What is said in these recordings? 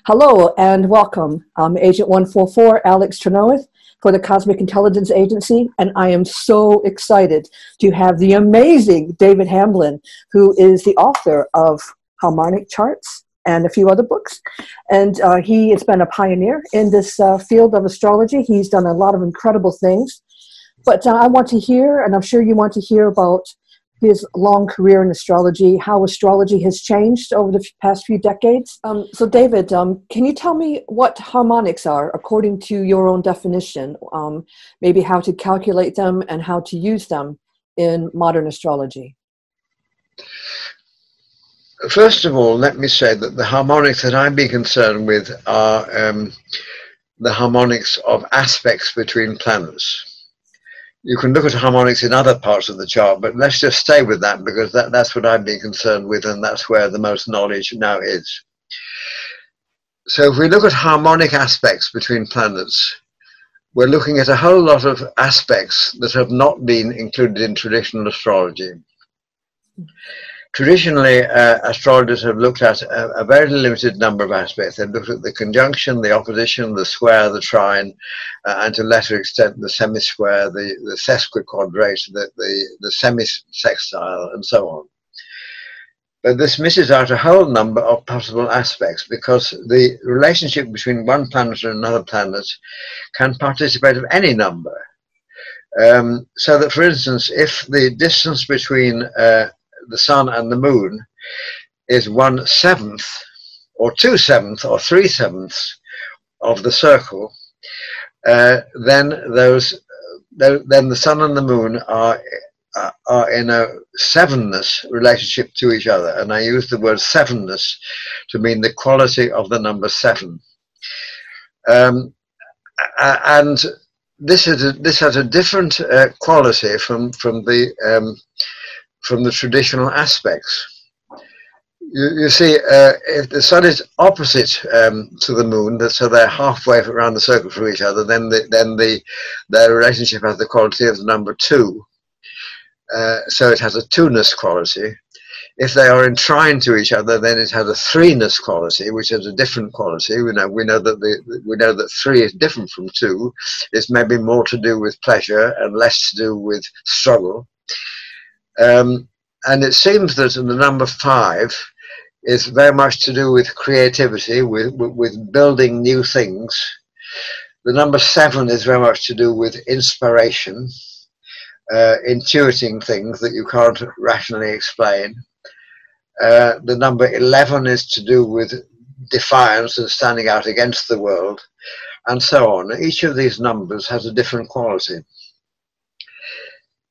Hello and welcome. I'm Agent 144, Alex Trenoweth for the Cosmic Intelligence Agency, and I am so excited to have the amazing David Hamblin, who is the author of Harmonic Charts and a few other books. And he has been a pioneer in this field of astrology. He's done a lot of incredible things. But I want to hear, and I'm sure you want to hear about his long career in astrology, how astrology has changed over the past few decades. So David, can you tell me what harmonics are according to your own definition? Maybe how to calculate them and how to use them in modern astrology? First of all, let me say that the harmonics that I'd be concerned with are the harmonics of aspects between planets. You can look at harmonics in other parts of the chart, but let's just stay with that because that's what I've been concerned with, and that's where the most knowledge now is. So if we look at harmonic aspects between planets, we're looking at a whole lot of aspects that have not been included in traditional astrology. Traditionally, astrologers have looked at a very limited number of aspects. They've looked at the conjunction, the opposition, the square, the trine, and to a lesser extent the semi-square, the sesquiquadrate, the semi-sextile, and so on. But this misses out a whole number of possible aspects because the relationship between one planet and another planet can participate of any number. So that, for instance, if the distance between the sun and the moon is 1/7 or 2/7 or 3/7 of the circle, then the sun and the moon are in a sevenness relationship to each other, and I use the word sevenness to mean the quality of the number 7. And this has a different quality from the traditional aspects. You see, if the sun is opposite to the moon, so they're halfway around the circle from each other, then their relationship has the quality of the number 2. So it has a 2-ness quality. If they are in trine to each other, then it has a 3-ness quality, which is a different quality. We know that 3 is different from 2. It's maybe more to do with pleasure and less to do with struggle. And it seems that the number 5 is very much to do with creativity, with building new things. The number 7 is very much to do with inspiration, intuiting things that you can't rationally explain. The number 11 is to do with defiance and standing out against the world, and so on. Each of these numbers has a different quality.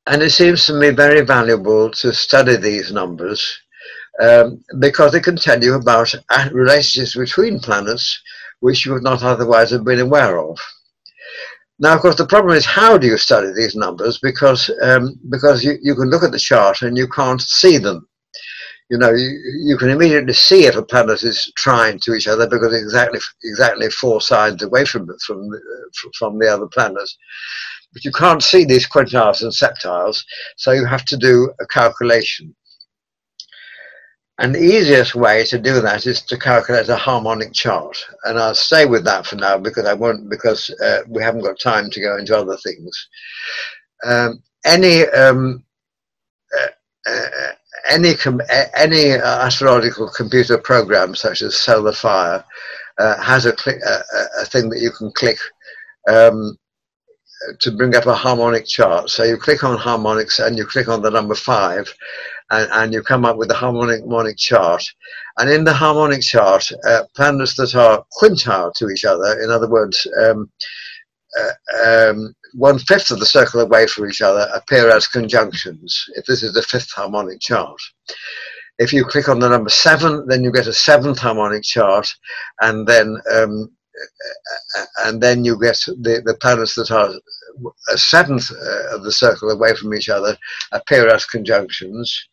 And it seems to me very valuable to study these numbers because they can tell you about relationships between planets which you would not otherwise have been aware of. Now, of course, the problem is, how do you study these numbers? Because you can look at the chart and you can't see them. You know, you can immediately see if a planet is trine to each other because it's exactly 4 sides away from the other planet. But you can't see these quintiles and septiles, so you have to do a calculation. And the easiest way to do that is to calculate a harmonic chart. And I'll stay with that for now because we haven't got time to go into other things. Any astrological computer program such as Solar Fire has a thing that you can click to bring up a harmonic chart. So you click on harmonics and you click on the number 5 and you come up with the harmonic chart. And in the harmonic chart, planets that are quintile to each other, in other words, 1/5 of the circle away from each other, appear as conjunctions, if this is the 5th harmonic chart. If you click on the number 7, then you get a 7th harmonic chart, and then you get the planets that are 1/7 of the circle away from each other appear as conjunctions.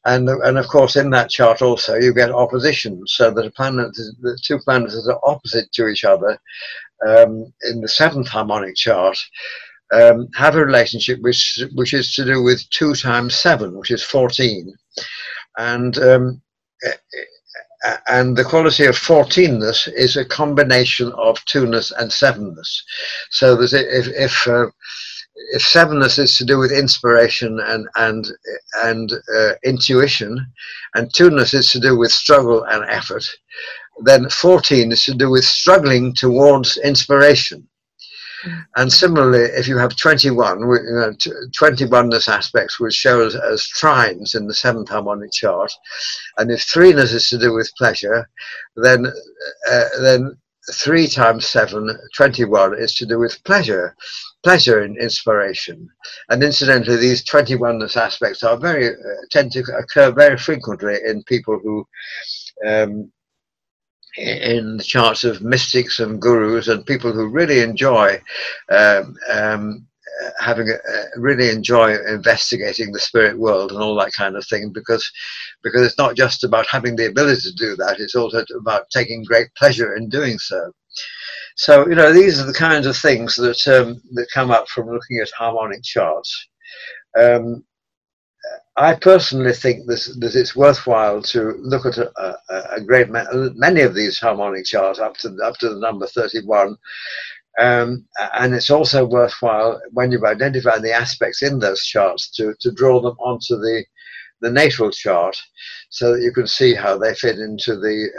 And of course, in that chart also you get oppositions, so that the 2 planets that are opposite to each other in the 7th harmonic chart have a relationship which is to do with 2 times 7, which is 14. And and the quality of 14ness is a combination of 2ness and 7ness. So there's, if 7ness is to do with inspiration and intuition, and 2ness is to do with struggle and effort, then 14 is to do with struggling towards inspiration. And similarly, if you have 21, 21ness aspects, which show as trines in the 7th harmonic chart, and if 3ness is to do with pleasure, then 3 times 7, 21, is to do with pleasure and inspiration. And incidentally, these 21ness aspects are tend to occur very frequently in people who in the charts of mystics and gurus and people who really enjoy really enjoy investigating the spirit world and all that kind of thing, because it's not just about having the ability to do that, it's also about taking great pleasure in doing so. So, these are the kinds of things that that come up from looking at harmonic charts. I personally think that it's worthwhile to look at a great many of these harmonic charts up to the number 31, and it's also worthwhile, when you've identified the aspects in those charts, to draw them onto the natal chart, so that you can see how they fit into the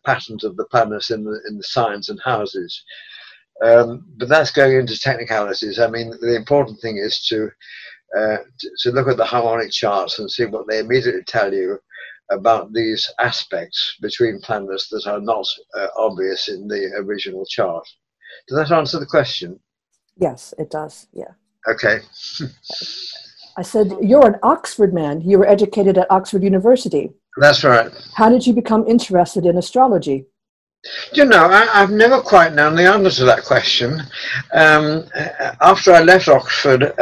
patterns of the planets in the signs and houses. But that's going into technicalities. I mean, the important thing is to look at the harmonic charts and see what they immediately tell you about these aspects between planets that are not obvious in the original chart. Does that answer the question? Yes, it does. Yeah. Okay. I said, you're an Oxford man. You were educated at Oxford University. That's right. How did you become interested in astrology? I've never quite known the answer to that question. After I left Oxford,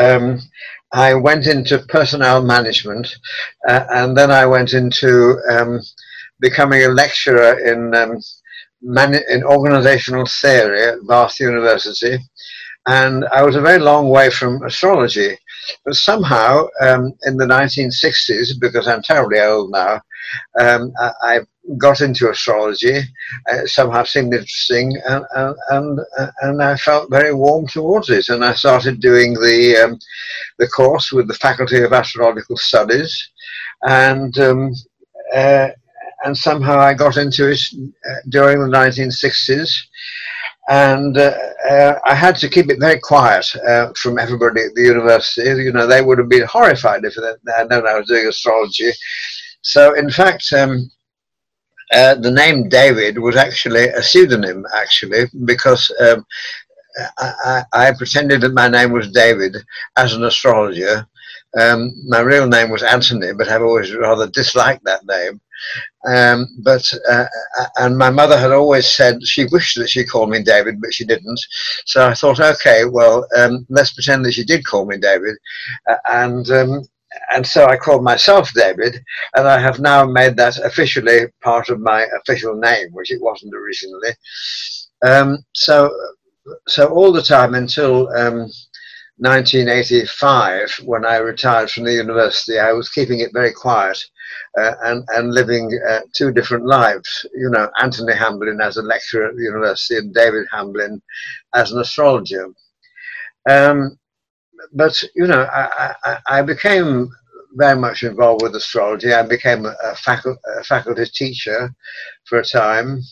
I went into personnel management, and then I went into becoming a lecturer in organizational theory at Bath University, and I was a very long way from astrology. But somehow, in the 1960s, because I'm terribly old now, I got into astrology. It somehow seemed interesting, and I felt very warm towards it. And I started doing the course with the Faculty of Astrological Studies, and somehow I got into it during the 1960s. And I had to keep it very quiet from everybody at the university. They would have been horrified if they had known I was doing astrology. So, in fact, the name David was actually a pseudonym, because I pretended that my name was David as an astrologer. My real name was Anthony, but I've always rather disliked that name. And my mother had always said she wished that she called me David, but she didn't. So I thought, okay, well, let's pretend that she did call me David, and so I called myself David, and I have now made that officially part of my official name, which it wasn't originally. So all the time until 1985, when I retired from the university, I was keeping it very quiet. And living 2 different lives, Anthony Hamblin as a lecturer at the university and David Hamblin as an astrologer. But I became very much involved with astrology. I became a faculty teacher for a time,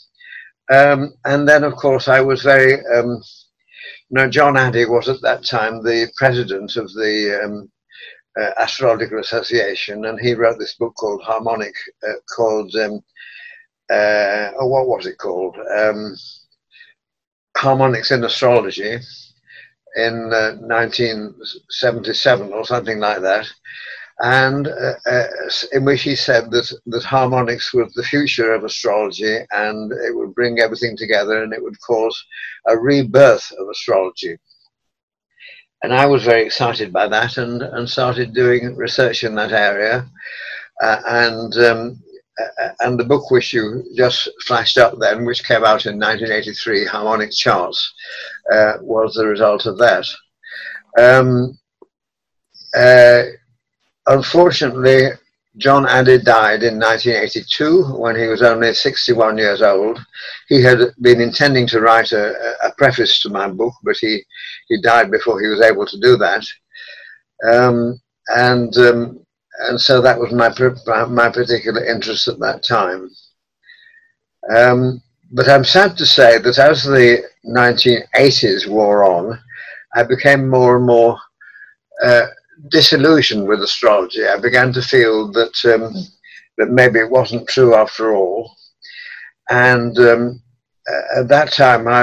and then of course I was very John Addy was at that time the president of the Astrological Association, and he wrote this book called Harmonic, what was it called? Harmonics in Astrology, in 1977 or something like that, and in which he said that harmonics was the future of astrology, and it would bring everything together, and it would cause a rebirth of astrology. And I was very excited by that, and started doing research in that area. And the book which you just flashed up then, which came out in 1983, Harmonic Charts, was the result of that. Unfortunately, John Addy died in 1982 when he was only 61 years old. He had been intending to write a preface to my book, but he died before he was able to do that. And so that was my particular interest at that time. But I'm sad to say that as the 1980s wore on, I became more and more disillusioned with astrology. I began to feel that that maybe it wasn't true after all. And at that time, I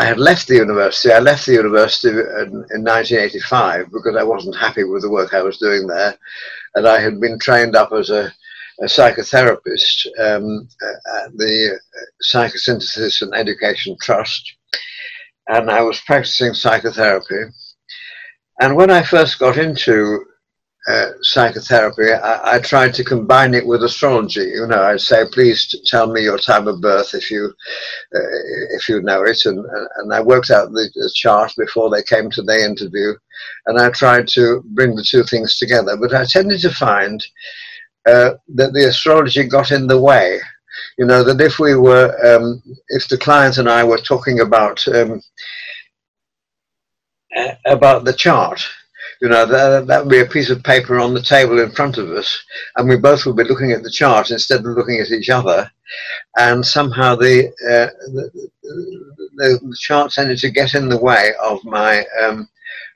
had left the university. I left the university in 1985 because I wasn't happy with the work I was doing there, and I had been trained up as a psychotherapist at the Psychosynthesis and Education Trust, and I was practicing psychotherapy. And when I first got into psychotherapy, I tried to combine it with astrology. You know, I'd say, please tell me your time of birth if you know it. And I worked out the chart before they came to the interview, and I tried to bring the two things together. But I tended to find that the astrology got in the way. You know, that if we were, if the client and I were talking about the chart, you know, that would be a piece of paper on the table in front of us, and we both would be looking at the chart instead of looking at each other, and somehow the chart tended to get in the way of my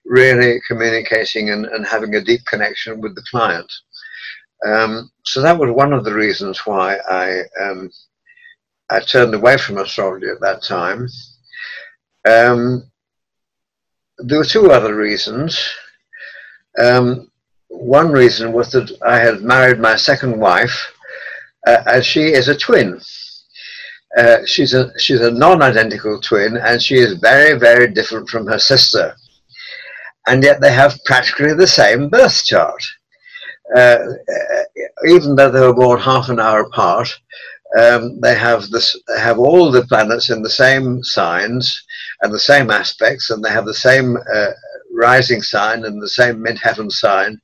really communicating and having a deep connection with the client. So that was one of the reasons why I turned away from astrology at that time. There were two other reasons. One reason was that I had married my second wife, and she is a twin. She's a non-identical twin, and she is very, very different from her sister. And yet they have practically the same birth chart. Even though they were born half an hour apart, they have all the planets in the same signs and the same aspects, and they have the same rising sign and the same mid-heaven sign,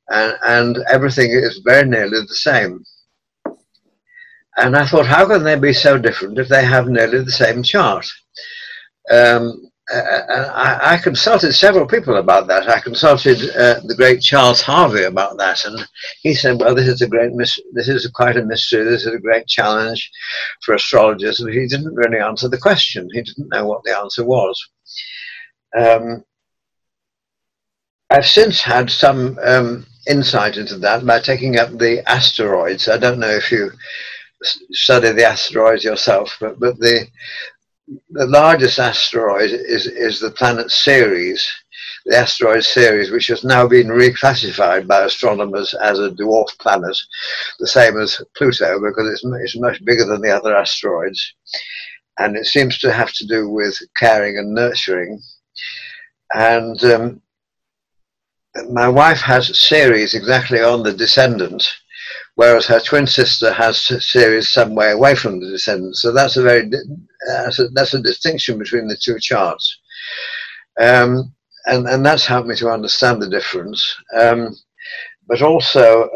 and everything is very nearly the same. And I thought, how can they be so different if they have nearly the same chart? I consulted several people about that. I consulted the great Charles Harvey about that, and he said, well, this is quite a mystery, this is a great challenge for astrologers, and he didn't really answer the question. He didn't know what the answer was. I've since had some insight into that by taking up the asteroids. I don't know if you study the asteroids yourself, but the largest asteroid is the planet Ceres, the asteroid Ceres, which has now been reclassified by astronomers as a dwarf planet, the same as Pluto, because it's much bigger than the other asteroids. And it seems to have to do with caring and nurturing. And my wife has Ceres exactly on the descendant, whereas her twin sister has Ceres some way away from the descendant. So that's that's a distinction between the two charts, and that's helped me to understand the difference. But also,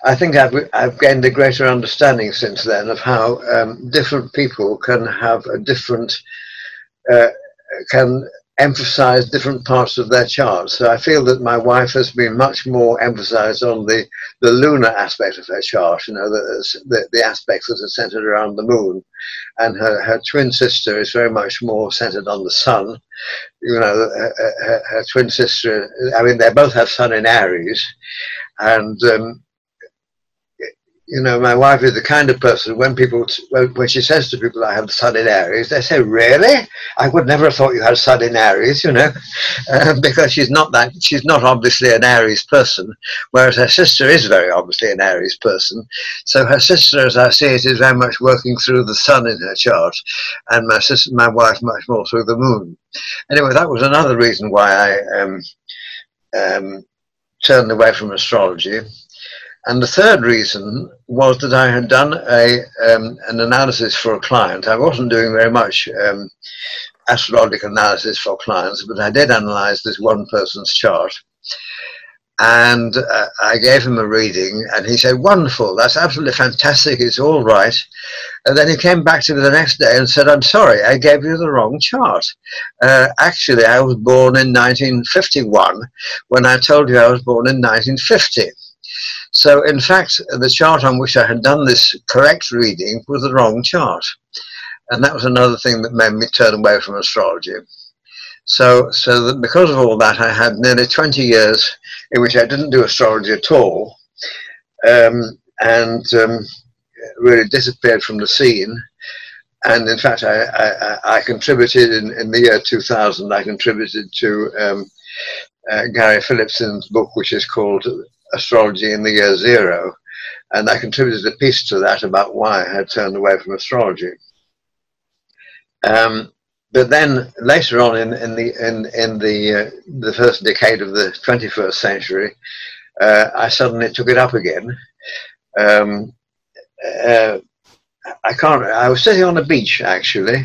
I think I've gained a greater understanding since then of how different people can have a different can emphasize different parts of their chart. So I feel that my wife has been much more emphasized on the lunar aspect of her chart, you know, the aspects that are centered around the moon, and her twin sister is very much more centered on the sun. You know, her twin sister, I mean, they both have sun in Aries, and you know, my wife is the kind of person, when she says to people, I have the sun in Aries, they say, really? I would never have thought you had sun in Aries, you know, because she's not obviously an Aries person, whereas her sister is very obviously an Aries person. So her sister, as I see it, is very much working through the sun in her chart, and my wife much more through the moon. Anyway, that was another reason why I turned away from astrology. And the third reason was that I had done an analysis for a client. I wasn't doing very much astrological analysis for clients, but I did analyze this one person's chart. And I gave him a reading, and he said, "Wonderful, that's absolutely fantastic, it's all right." And then he came back to me the next day and said, "I'm sorry, I gave you the wrong chart. Actually, I was born in 1951 when I told you I was born in 1950. So, in fact, the chart on which I had done this correct reading was the wrong chart." And that was another thing that made me turn away from astrology. So that because of all that, I had nearly 20 years in which I didn't do astrology at all, and really disappeared from the scene. And in fact, I contributed in the year 2000. I contributed to Gary Phillipson's book, which is called Astrology in the Year Zero, and I contributed a piece to that about why I had turned away from astrology. But then later on in the first decade of the 21st century, I suddenly took it up again. I was sitting on a beach actually.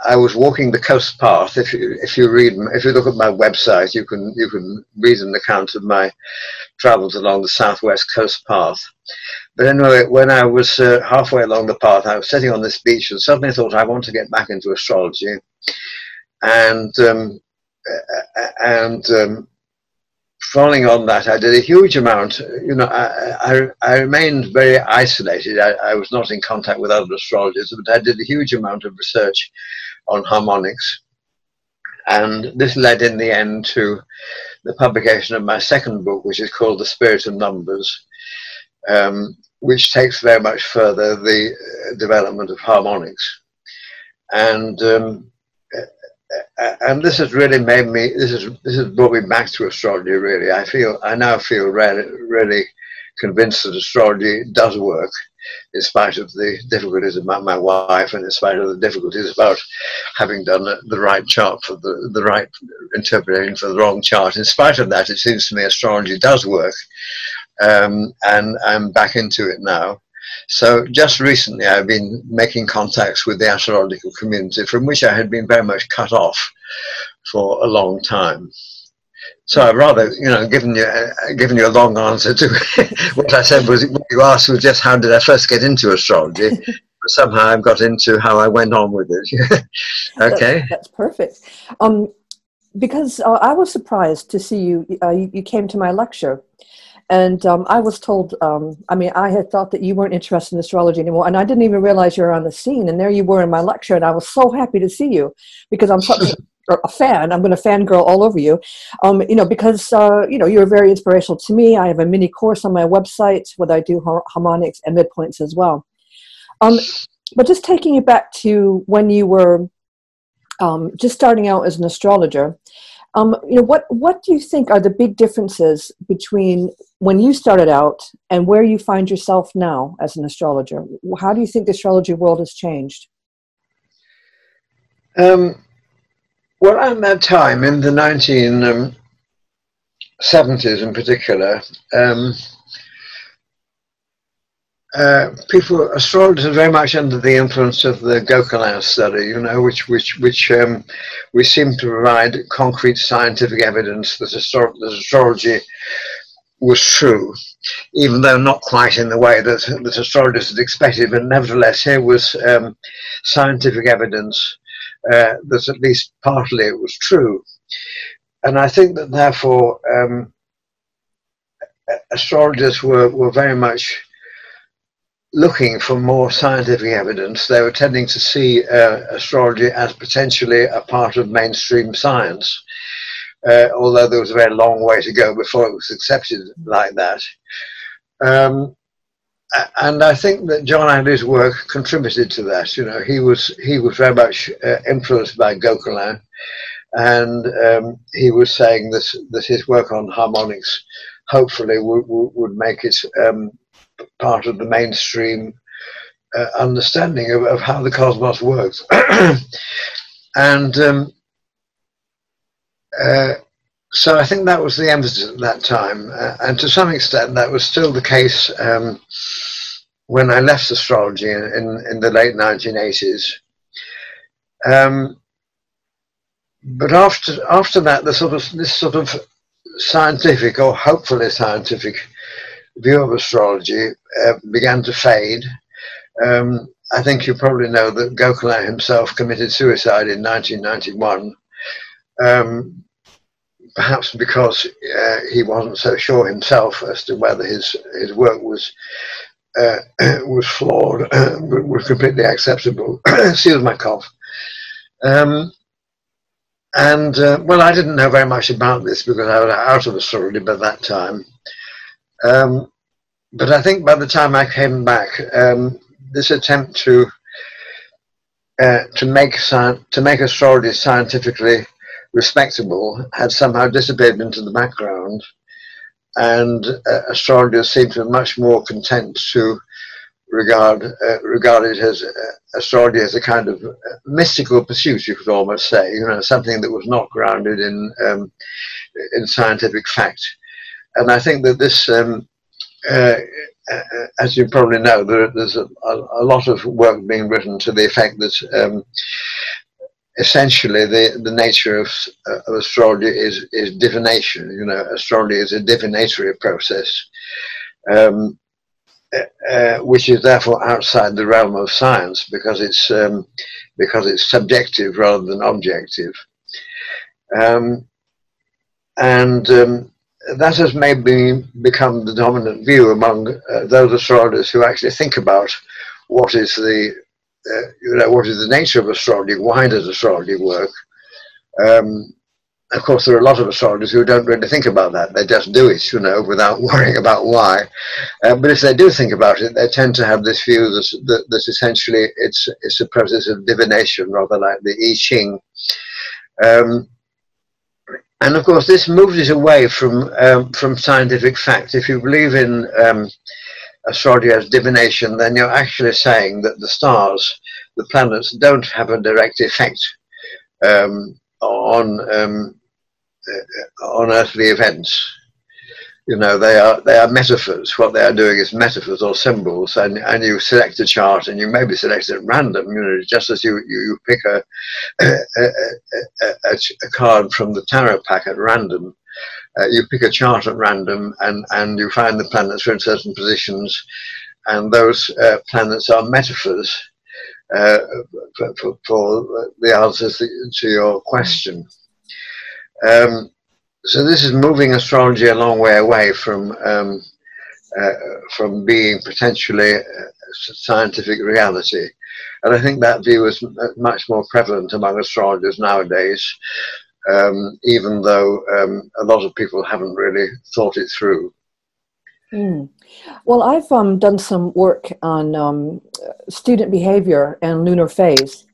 I was walking the coast path. If you look at my website, you can read an account of my travels along the southwest coast path. But anyway, when I was halfway along the path, I was sitting on this beach and suddenly thought, I want to get back into astrology. And following on that, I did a huge amount. You know, I remained very isolated. I was not in contact with other astrologers, but I did a huge amount of research on harmonics. And this led in the end to the publication of my second book, which is called The Spirit of Numbers, which takes very much further the development of harmonics. And this has really made me, this has brought me back to astrology, really. I now feel really convinced that astrology does work, in spite of the difficulties about my wife and in spite of the difficulties about having done the right chart for the right interpretation for the wrong chart. In spite of that, it seems to me astrology does work, and I'm back into it now. So just recently I've been making contacts with the astrological community, from which I had been very much cut off for a long time. So I've rather, given you a long answer to what I said. Was what you asked was just how did I first get into astrology? But somehow I've got into how I went on with it. Okay, that's perfect. Because I was surprised to see you. You came to my lecture. And I was told, I had thought that you weren't interested in astrology anymore, and I didn't even realize you were on the scene, and there you were in my lecture, and I was so happy to see you, because I'm such a fan. I'm going to fangirl all over you, because, you're very inspirational to me. I have a mini course on my website where I do harmonics and midpoints as well. But just taking you back to when you were just starting out as an astrologer, what do you think are the big differences between when you started out and where you find yourself now as an astrologer? How do you think the astrology world has changed? Well, at that time, in the 1970s in particular, astrologers are very much under the influence of the Gokul study, which we seem to provide concrete scientific evidence that astrology was true, even though not quite in the way that astrologers had expected, but nevertheless here was scientific evidence that at least partly it was true. And I think that therefore astrologers were very much looking for more scientific evidence. They were tending to see astrology as potentially a part of mainstream science, although there was a very long way to go before it was accepted like that. And I think that John Adley's work contributed to that. He was very much influenced by Gokul, and he was saying that his work on harmonics hopefully would make it part of the mainstream understanding of how the cosmos works. And So I think that was the emphasis at that time, and to some extent that was still the case when I left astrology in the late 1980s. But after that, this sort of scientific, or hopefully scientific, view of astrology began to fade. I think you probably know that Gokhale himself committed suicide in 1991. Perhaps because he wasn't so sure himself as to whether his work was flawed, was completely acceptable. Excuse my cough. Well, I didn't know very much about this because I was out of astrology by that time. But I think by the time I came back, this attempt to make astrology scientifically respectable had somehow disappeared into the background, and astrologers seem to be much more content to regard it as astrology as a kind of mystical pursuit, you could almost say, something that was not grounded in scientific fact. And I think that this, as you probably know, there's a lot of work being written to the effect that essentially the nature of astrology is divination. Astrology is a divinatory process, which is therefore outside the realm of science because it's subjective rather than objective, that has maybe become the dominant view among those astrologers who actually think about what is the nature of astrology. Why does astrology work? Of course, there are a lot of astrologers who don't really think about that. They just do it, without worrying about why. But if they do think about it, they tend to have this view that essentially it's a process of divination, rather like the I Ching. And of course, this moves it away from scientific fact. If you believe in astrology as divination, then you're actually saying that the stars, the planets, don't have a direct effect on earthly events. They are metaphors. What they are doing is metaphors or symbols, and you select a chart, and you maybe select it at random. Just as you pick a card from the tarot pack at random. You pick a chart at random, and you find the planets are in certain positions, and those planets are metaphors for the answers to your question. So this is moving astrology a long way away from being potentially scientific reality, and I think that view is much more prevalent among astrologers nowadays. Even though a lot of people haven't really thought it through. Well, I've done some work on student behavior and lunar phase,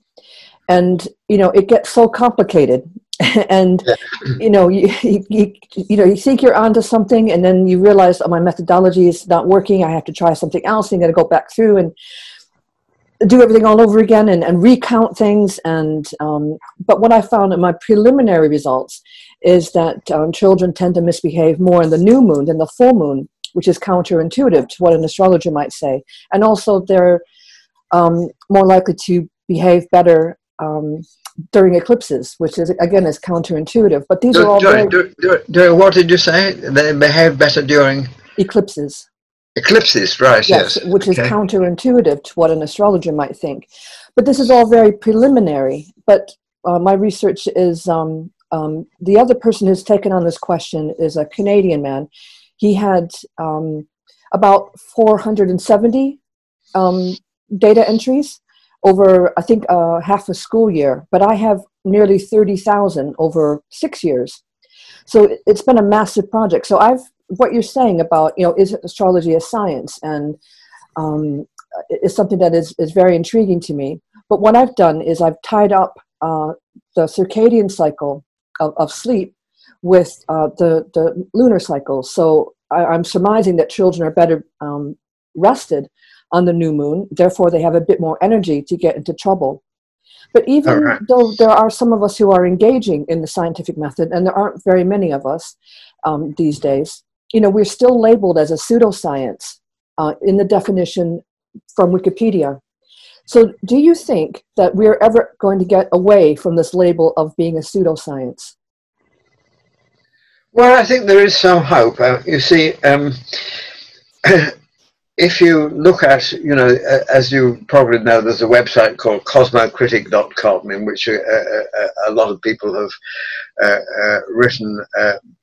and it gets so complicated, and you think you're onto something, and then you realize, oh, my methodology is not working. I have to try something else. You got to go back through and do everything all over again and recount things. And but what I found in my preliminary results is that children tend to misbehave more in the new moon than the full moon, which is counterintuitive to what an astrologer might say. And also they're more likely to behave better during eclipses, which is again is counterintuitive. But these are all what did you say? They behave better during eclipses. Eclipses, right? Yes, which is counterintuitive to what an astrologer might think. But this is all very preliminary. But my research is the other person who's taken on this question is a Canadian man. He had about 470 data entries over, I think, half a school year. But I have nearly 30,000 over 6 years. So it's been a massive project. So what you're saying about, is astrology a science? And it's something that is very intriguing to me. But what I've done is I've tied up the circadian cycle of sleep with the lunar cycle. So I'm surmising that children are better rested on the new moon. Therefore, they have a bit more energy to get into trouble. But All even right. though there are some of us who are engaging in the scientific method, and there aren't very many of us these days, you know, we're still labeled as a pseudoscience in the definition from Wikipedia. So do you think that we're ever going to get away from this label of being a pseudoscience? Well, I think there is some hope. You see, if you look at, you know, as you probably know, there's a website called cosmocritic.com in which a lot of people have written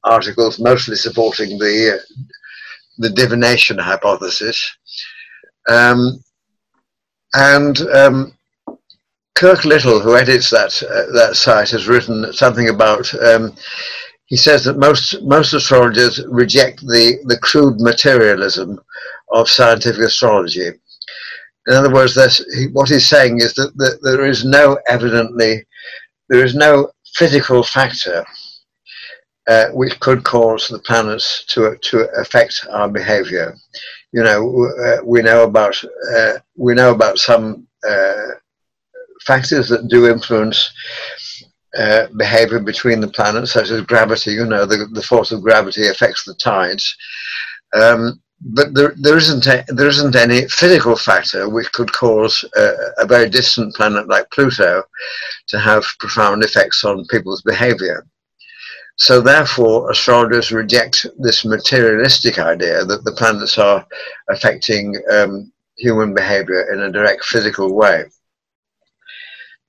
articles mostly supporting the divination hypothesis. Kirk Little, who edits that site, has written something about. He says that most astrologers reject the crude materialism of scientific astrology. In other words, what he's saying is that there is no physical factor which could cause the planets to affect our behavior. You know, we know about some factors that do influence behavior between the planets, such as gravity. You know, the force of gravity affects the tides, but there isn't any physical factor which could cause a very distant planet like Pluto to have profound effects on people's behavior. So therefore, astrologers reject this materialistic idea that the planets are affecting human behavior in a direct physical way.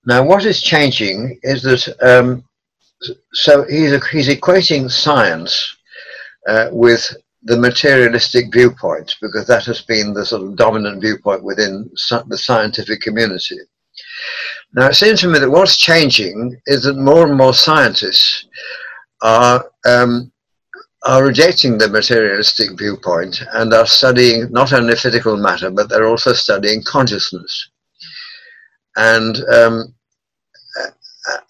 Now, what is changing is that, so he's equating science with the materialistic viewpoint, because that has been the sort of dominant viewpoint within the scientific community. Now, it seems to me that what's changing is that more and more scientists are rejecting the materialistic viewpoint and are studying not only physical matter, but they're also studying consciousness. And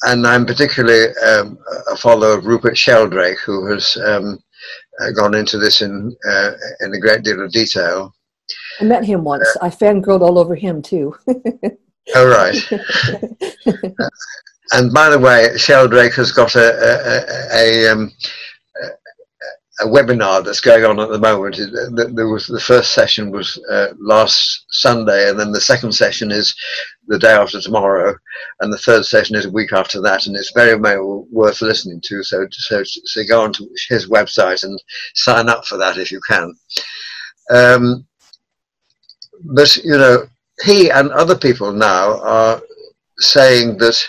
I'm particularly a follower of Rupert Sheldrake, who has gone into this in a great deal of detail. I met him once. I fangirled all over him too. Oh, right. And by the way, Sheldrake has got a webinar that's going on at the moment. The first session was last Sunday, and then the second session is the day after tomorrow, and the third session is a week after that, and it's very, very worth listening to. So go on to his website and sign up for that if you can. But you know, he and other people now are saying that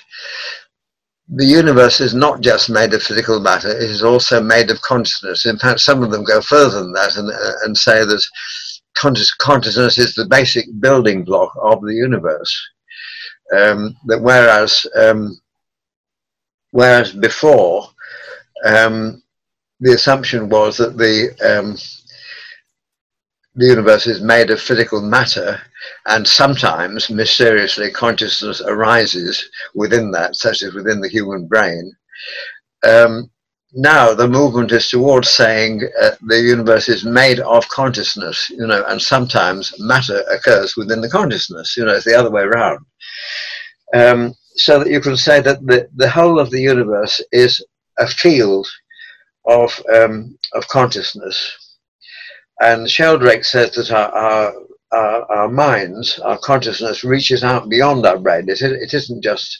the universe is not just made of physical matter, it is also made of consciousness. In fact, some of them go further than that and say that consciousness is the basic building block of the universe. That whereas before, the assumption was that the universe is made of physical matter, and sometimes mysteriously consciousness arises within that, such as within the human brain. Now the movement is towards saying the universe is made of consciousness, you know, and sometimes matter occurs within the consciousness. You know, it's the other way around. So that you can say that the whole of the universe is a field of consciousness. And Sheldrake says that our minds, our consciousness reaches out beyond our brain. It isn't just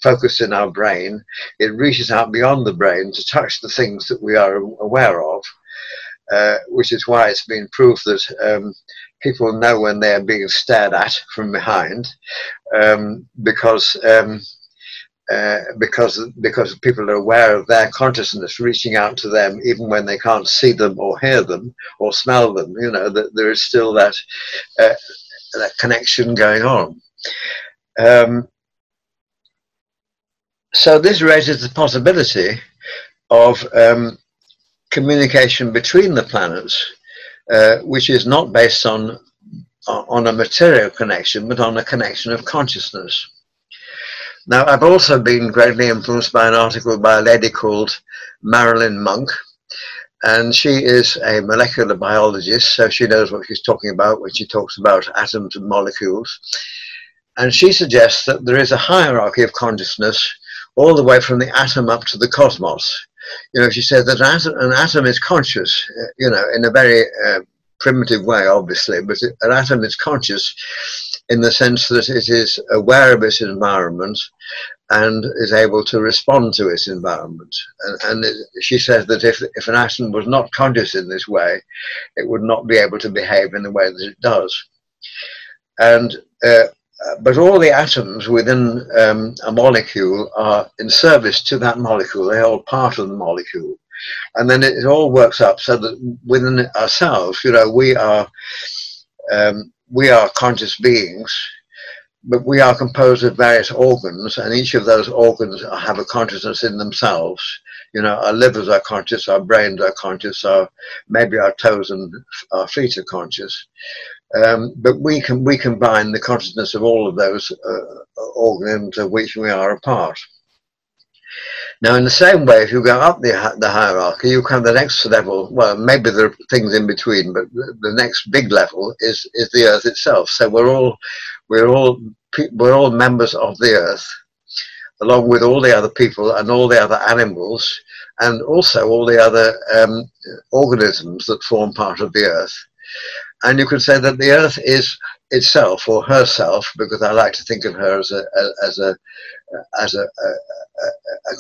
focused in our brain. It reaches out beyond the brain to touch the things that we are aware of, which is why it's been proved that people know when they are being stared at from behind, because people are aware of their consciousness reaching out to them even when they can't see them or hear them or smell them. You know, that there is still that connection going on. So this raises the possibility of communication between the planets, which is not based on a material connection, but on a connection of consciousness. Now, I've also been greatly influenced by an article by a lady called Marilyn Monk, and she is a molecular biologist, so she knows what she's talking about when she talks about atoms and molecules. And she suggests that there is a hierarchy of consciousness all the way from the atom up to the cosmos. You know, she said that an atom is conscious, you know, in a very primitive way, obviously, but an atom is conscious in the sense that it is aware of its environment and is able to respond to its environment. She says that if an atom was not conscious in this way, it would not be able to behave in the way that it does. And but all the atoms within a molecule are in service to that molecule. They're all part of the molecule. And then it all works up so that within ourselves, you know, we are conscious beings, but we are composed of various organs, and each of those organs have a consciousness in themselves. You know, our livers are conscious, our brains are conscious, maybe our toes and our feet are conscious. But we combine the consciousness of all of those organs of which we are a part. Now, in the same way, if you go up the hierarchy, you come the next level. Well, maybe there are things in between, but the next big level is the Earth itself. So we're all members of the Earth, along with all the other people and all the other animals, and also all the other organisms that form part of the Earth. And you could say that the Earth is itself, or herself, because I like to think of her as a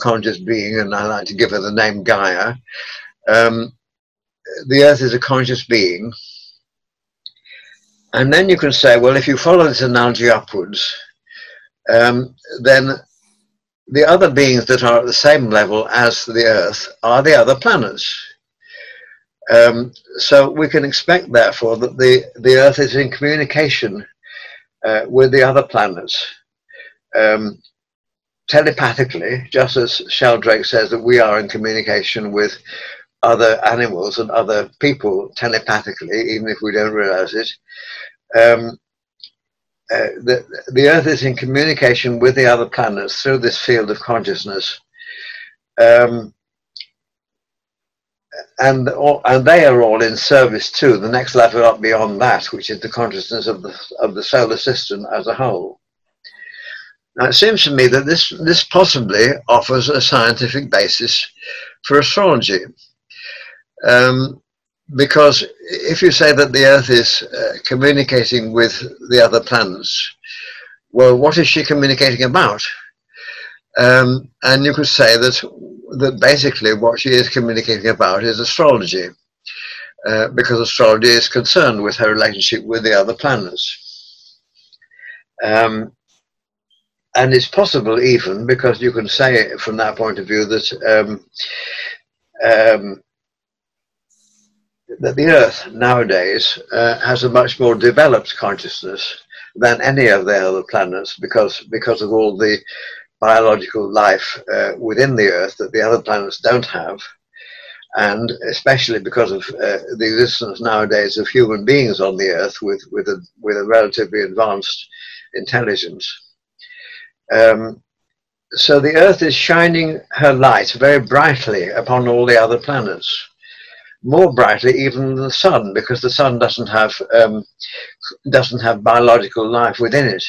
conscious being, and I like to give her the name Gaia. The Earth is a conscious being. And then you can say, well, if you follow this analogy upwards, then the other beings that are at the same level as the Earth are the other planets. So we can expect, therefore, that the Earth is in communication with the other planets telepathically, just as Sheldrake says that we are in communication with other animals and other people telepathically, even if we don't realize it. The Earth is in communication with the other planets through this field of consciousness. And they are all in service to the next level up beyond that, which is the consciousness of the solar system as a whole. Now, it seems to me that this possibly offers a scientific basis for astrology, because if you say that the Earth is communicating with the other planets, well, what is she communicating about? And you could say that basically what she is communicating about is astrology, because astrology is concerned with her relationship with the other planets. And it's possible even, because you can say from that point of view that that the Earth nowadays has a much more developed consciousness than any of the other planets, because of all the biological life within the Earth that the other planets don't have, and especially because of the existence nowadays of human beings on the Earth with a relatively advanced intelligence. So the Earth is shining her light very brightly upon all the other planets, more brightly even than the Sun, because the Sun doesn't have biological life within it.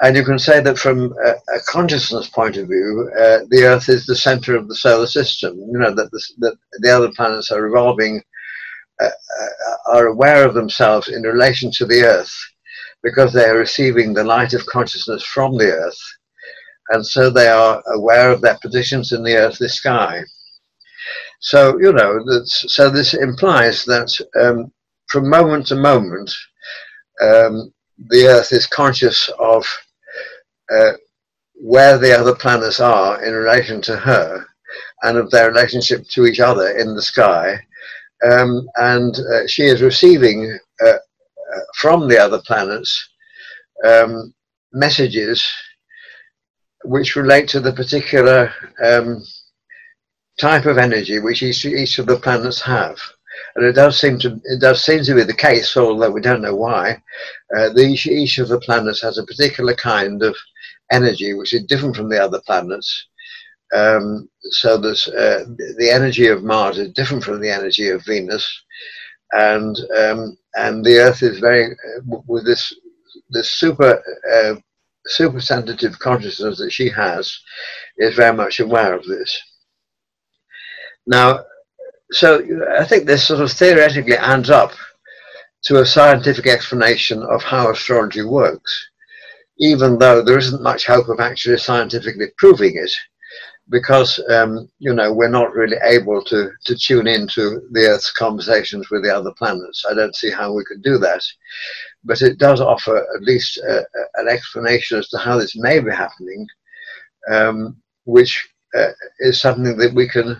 And you can say that from a consciousness point of view, the Earth is the center of the solar system. You know, that the other planets are revolving, are aware of themselves in relation to the Earth, because they are receiving the light of consciousness from the Earth. And so they are aware of their positions in the earthly sky. So, you know, so this implies that from moment to moment, the Earth is conscious of where the other planets are in relation to her, and of their relationship to each other in the sky. And she is receiving from the other planets messages which relate to the particular type of energy which each of the planets have. And it does seem to be the case, although we don't know why, each of the planets has a particular kind of energy which is different from the other planets. So there's, the energy of Mars is different from the energy of Venus, and the Earth is very, with this the super sensitive consciousness that she has is very much aware of this. Now, so I think this sort of theoretically adds up to a scientific explanation of how astrology works, even though there isn't much hope of actually scientifically proving it, because you know, we're not really able to tune into the Earth's conversations with the other planets. I don't see how we could do that, but it does offer at least an explanation as to how this may be happening, which is something that we can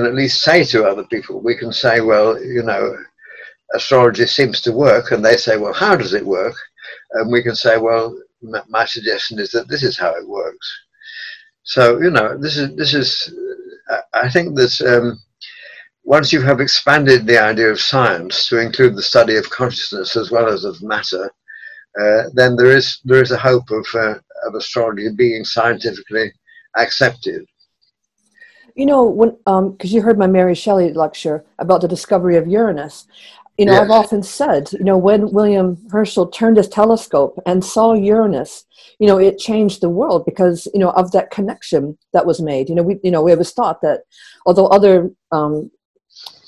at least say to other people. We can say, well, you know, astrology seems to work, and they say, well, how does it work? And we can say, well, my suggestion is that this is how it works. So, you know, this is I think that once you have expanded the idea of science to include the study of consciousness as well as of matter, then there is a hope of astrology being scientifically accepted. You know, when because you heard my Mary Shelley lecture about the discovery of Uranus. You know, yes. I've often said, you know, when William Herschel turned his telescope and saw Uranus, you know, it changed the world because, you know, of that connection that was made. You know, we always thought that although other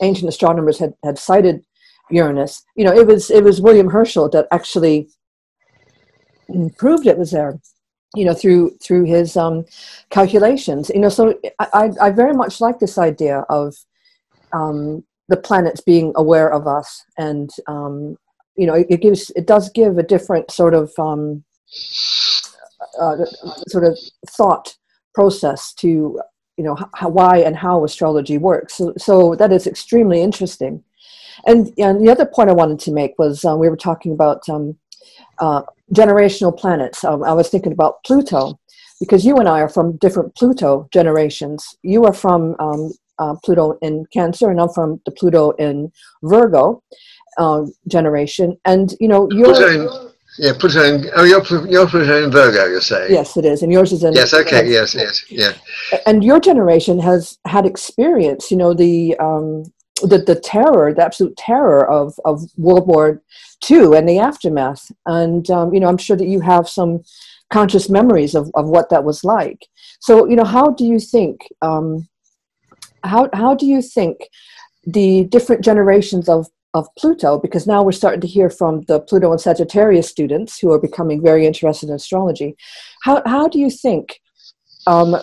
ancient astronomers had cited Uranus, you know, it was William Herschel that actually proved it was there, you know, through his calculations. You know, so I very much like this idea of the planets being aware of us, and you know, it does give a different sort of thought process to, you know, why and how astrology works. So that is extremely interesting. And the other point I wanted to make was we were talking about generational planets. I was thinking about Pluto, because you and I are from different Pluto generations. You are from Pluto in Cancer, and I'm from the Pluto in Virgo generation. And you know, Pluto in, you're Pluto in Virgo, you're saying? Yes, it is, and yours is in. Yes, okay, yes, yeah. And your generation has had experience, you know, the terror, the absolute terror of World War II and the aftermath. And you know, I'm sure that you have some conscious memories of what that was like. So, you know, how do you think? How do you think the different generations of Pluto, because now we're starting to hear from the Pluto and Sagittarius students who are becoming very interested in astrology, how do you think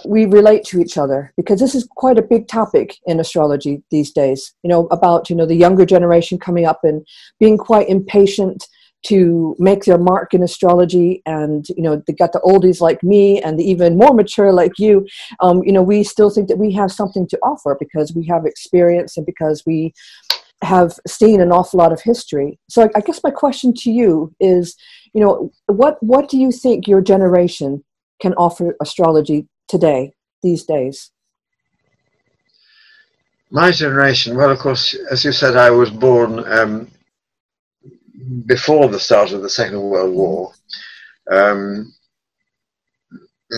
we relate to each other? Because this is quite a big topic in astrology these days, you know, about, you know, the younger generation coming up and being quite impatient to make their mark in astrology, and you know, they got the oldies like me and the even more mature like you. You know, we still think that we have something to offer because we have experience and because we have seen an awful lot of history. So I guess my question to you is, you know, what do you think your generation can offer astrology today, these days? My generation, well, of course, as you said, I was born before the start of the Second World War. In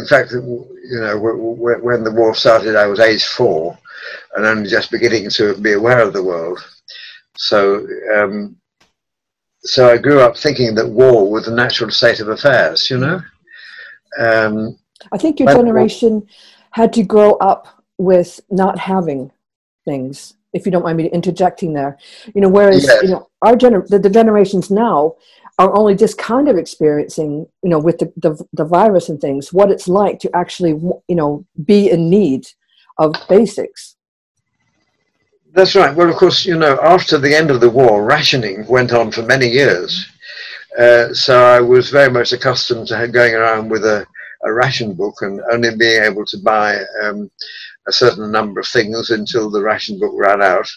fact, you know, when the war started, I was age 4 and only just beginning to be aware of the world. So, so I grew up thinking that war was the natural state of affairs, you know. I think your generation had to grow up with not having things, if you don't mind me interjecting there. You know, whereas, yes, you know, the generations now are only just kind of experiencing, you know, with the virus and things, what it's like to actually, you know, be in need of basics. That's right. Well, of course, you know, after the end of the war, rationing went on for many years. So I was very much accustomed to going around with a ration book and only being able to buy a certain number of things until the ration book ran out.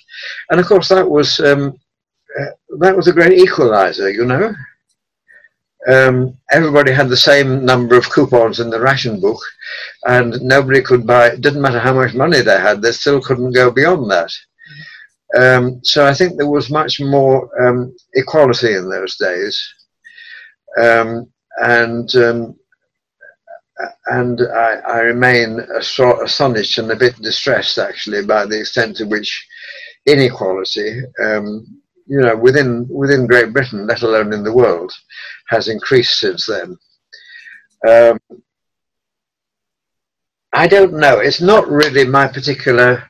And of course, that was a great equalizer, you know. Everybody had the same number of coupons in the ration book, and nobody could buy, it didn't matter how much money they had, they still couldn't go beyond that. So I think there was much more equality in those days. And I remain astonished and a bit distressed, actually, by the extent to which inequality you know, within Great Britain, let alone in the world, has increased since then. I don't know. It's not really my particular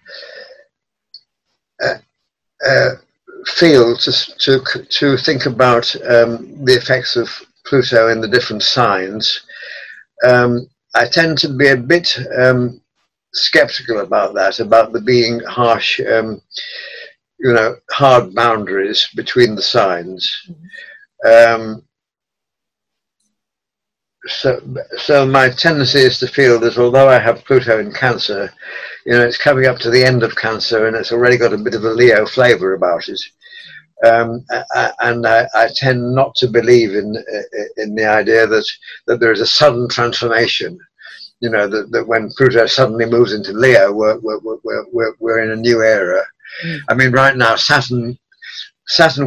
field to think about the effects of Pluto in the different signs. I tend to be a bit skeptical about that, about there being harsh, you know, hard boundaries between the signs. So my tendency is to feel that although I have Pluto in Cancer, you know, it's coming up to the end of Cancer and it's already got a bit of a Leo flavour about it. And I tend not to believe in the idea that there is a sudden transformation. You know, that when Pluto suddenly moves into Leo, we're in a new era. I mean, right now, Saturn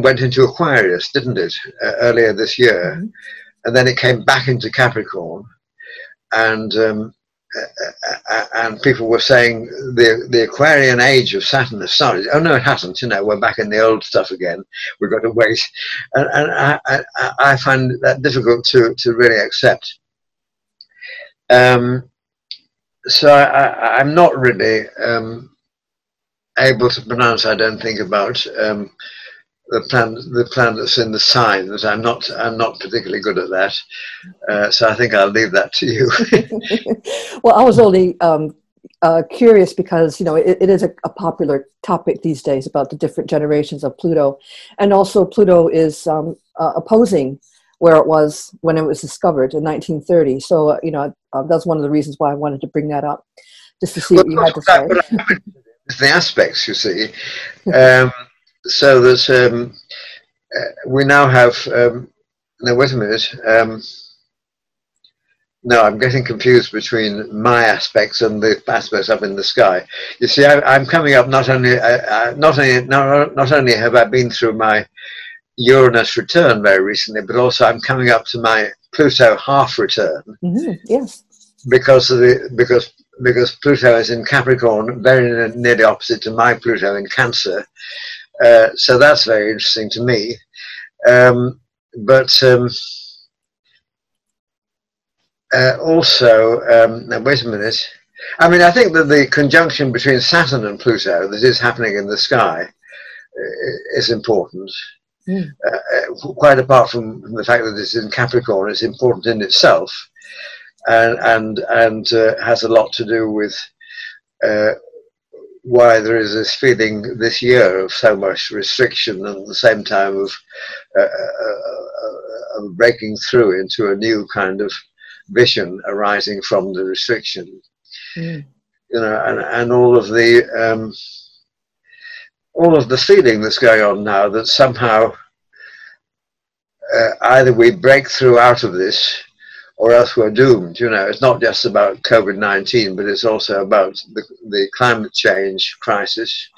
went into Aquarius, didn't it, earlier this year? And then it came back into Capricorn, and people were saying the Aquarian age of Saturn has started. Oh no, it hasn't. You know, we're back in the old stuff again. We've got to wait, and I find that difficult to really accept. So I'm not really able to pronounce, I don't think, about the planets in the signs. I'm not particularly good at that. So I think I'll leave that to you. Well, I was only curious because, you know, it is a popular topic these days about the different generations of Pluto, and also Pluto is opposing where it was when it was discovered in 1930. So, you know, that's one of the reasons why I wanted to bring that up, just to see what you had to say. The aspects, you see. So that we now have, no, wait a minute. No, I'm getting confused between my aspects and the aspects up in the sky. You see, I'm coming up not only have I been through my Uranus return very recently, but also I'm coming up to my Pluto half return. Yes. Because Pluto is in Capricorn, very nearly opposite to my Pluto in Cancer. So that's very interesting to me. Also, now wait a minute. I mean, I think that the conjunction between Saturn and Pluto that is happening in the sky is important. Quite apart from the fact that it's in Capricorn, it's important in itself, and has a lot to do with why there is this feeling this year of so much restriction, and at the same time of breaking through into a new kind of vision arising from the restriction. You know, and all of the feeling that's going on now that somehow either we break through out of this or else we're doomed. You know, it's not just about COVID-19, but it's also about the climate change crisis